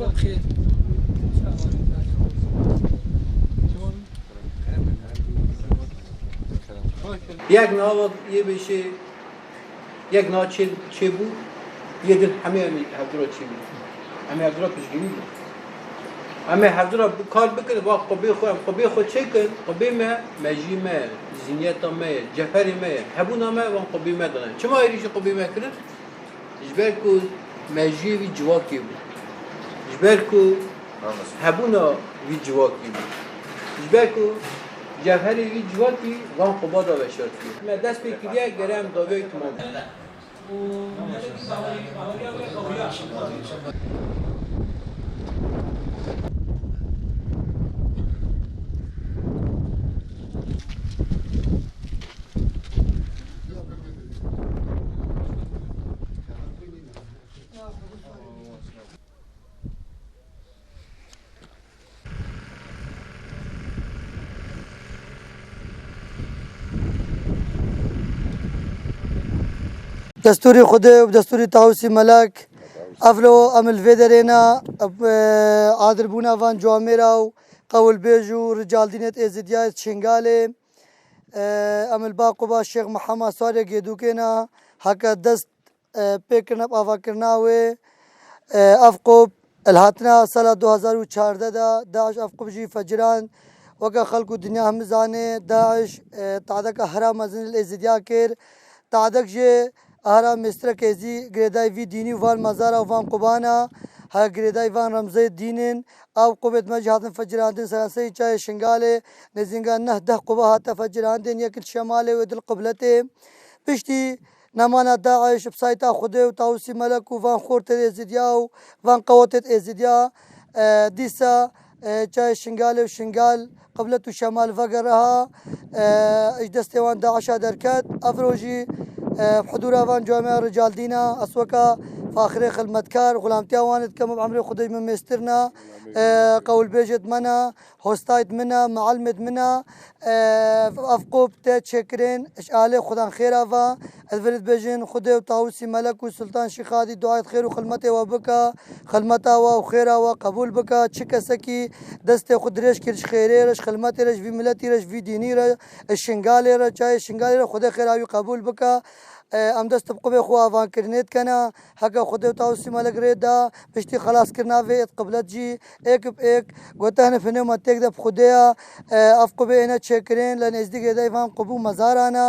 بخير. یک نواد یه بشه یک نواد چه بود یه دل همه هفته چی بود همه هفته پیشگیری بود همه هفته کار بکنه با قبه خود چه کن قبه ما مجی ما زینیت ما جفر ما هبونا ما و قبه ما دارن چما ایریش قبه ما کردن جبر کو مجی وی جواکی بود جبر کو هبونا وی جواکی بود جبر کو جفری وی جواکی وان قبا دا بشارتی ما دست به کلیه گرم داوی تمام دستوری خدا و دستوری تاوسی ملک افلو عمل فدرنا عادر بونا وان جوامرا و قول بیجو رجال دینت ازدیای شنگاله عمل باقوبا شیخ محمد صالح گیدوکینا حکا دست پیکرنا آوا کرنا و افقوب الهاتنا سال 2014 داعش افقوب جی فجران وكا خلق الدنيا هم زانه داعش تعدك هرا مزن الازديا كير تعدك جي هرا مستر كيزي غريداي في ديني وان مزارا وان قبانا ها غريداي وان رمزي دينين او قبت مجهات فجراندن سلاسي چاي شنغالي نزينغا نهده قبا هاتا فجراندن يكل شمالي ودل قبلتي بشتي نمانا داعش بسايتا خده وتاوسي ملك وان خورت الازديا وان قوات الازديا ديسا چاي شنغالي وشنغال قبلته شمال فقرها اجدستوان داعش دركات افروجي بحضور اوان جامعه رجال دينا اسوكا فاخري خدمتكار غلامتي اوانت كم بعمري خدي من مسترنا قول بيجت منا هوستايت منا معلمت منا افقوب تشكرين اشعالي خدان خير افا الفرد بيجن خدي وطاوسي ملك وسلطان شيخادي دعاء خير وخدمته وبكا خدمتا وخيرا وقبول بكا تشكسكي دست خدريش كرش خيري رش خدمتي رش في ملتي رش في ديني رش الشنغالي رش جاي الشنغالي خدي خير قبول بكا ام دست بقبه خو اوان کرنیت کنا حقا خود تاوسی ملک ردا پشتی خلاص کرنا وی قبلت جی ایک ایک گوته نه فنه متک د خودیا اف قبه نه چکرین لن ازدی گدای فهم قبو مزارانا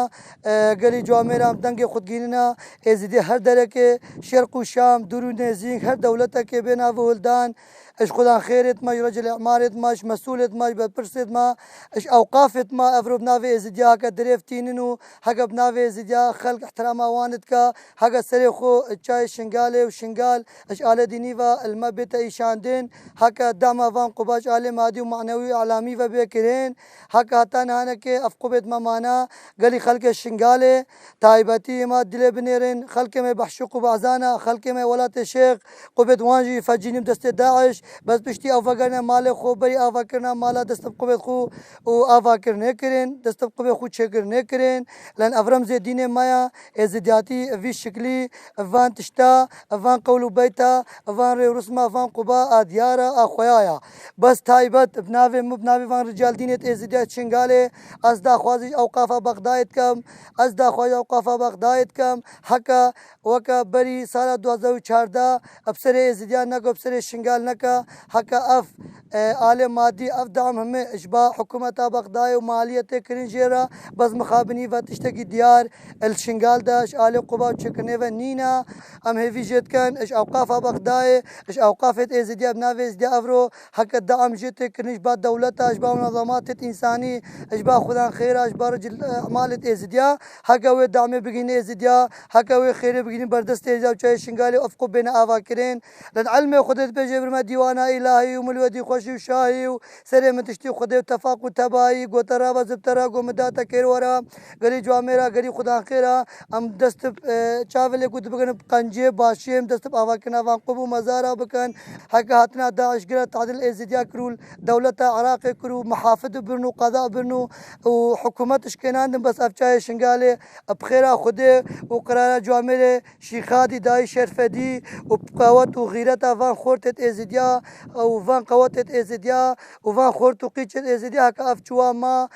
گلی جوامرام دنگ خودگیننا ازدی هر درکه شرق و شام دور و نزدیک هر دولت که بنا ولدان اش خدا خيرت ما رجل اعمارت ما اش مسؤولت ما بپرسد ما اش اوقافت ما افرو بناوي ازديا كدريفتينو حق بناوي ازديا خلق احترام اوانت کا حق سري خو چاي شنغالي وشنغال اش آل دينيفا المبت ايشاندين حق دعم وان قباش آل مادي ومعنوي اعلامي وبكرين حق هتان هانك افقبت ما مانا قالي خلق الشنغالي تايبتي ما دل بنيرن خلق ما بحشق بعزانا خلق ما ولات الشيخ قبت وانجي فجيني دست داعش بس پشتی آوا کرنا مال خو بری آوا کرنا مالا دستب قبض خو و آوا کرنے کرن دستب قبض خو چه کرنے کرن لان افرم زدین مایا ازدیاتی وی شکلی وان تشتا وان قولو بیتا وان رسما وان قبا ادیارا اخویایا بس تایبت بناوی مبناوی وان رجال دینت ازدیات شنگاله از دا خوازش اوقاف بغداد کم از دا خوازش اوقاف بغداد کم حکا وکا بری سال 2014 ابسر ازدیات نکو ابسر شنگال نکا حكا اف آل مادي اف دعم هم اشباع حكومة بغداد ومالية كرنجيرا بس مخابني فتشتكي ديار الشنغال داش آل قبا وشكنيفا نينا ام هيفي جيت كان اش اوقاف بغداد اش اوقافت ازديا بنافي ازديا افرو حكا دعم جيت كرنج بعد دولتها اشباع منظمات انساني اشباع خدان خير اشباع رجل اعمال ازديا حكا وي دعم بغين ازديا حكا وي خير بغين بردست ازديا وشاي شنغالي افقو بين افاكرين لان علمي خدت بجبر ما ديوانا إلهي وملودي خوشي وشاهي وسري من تشتي خدي وتفاق وتباي قوترا وزبترا قومداتا كيرورا قري جوامرا قري خدا خيرا ام دست چاوله کو بکن قنجه باشیم دست آواکن آوان قبو مزارا بکن حق هاتنا داعش گرا تعدیل ازدیا کرول دولت عراق کرو محافظ برنو قضاء برنو وحكومتش كنان بس افچای شنگاله بخيرا خده وقرار جامل شيخادي داي شرفدي وبقوات وغيرتا فان خورتت ازديا وفان قواتت ازديا وفان خورتو قيچت ازديا هكا افچوا ما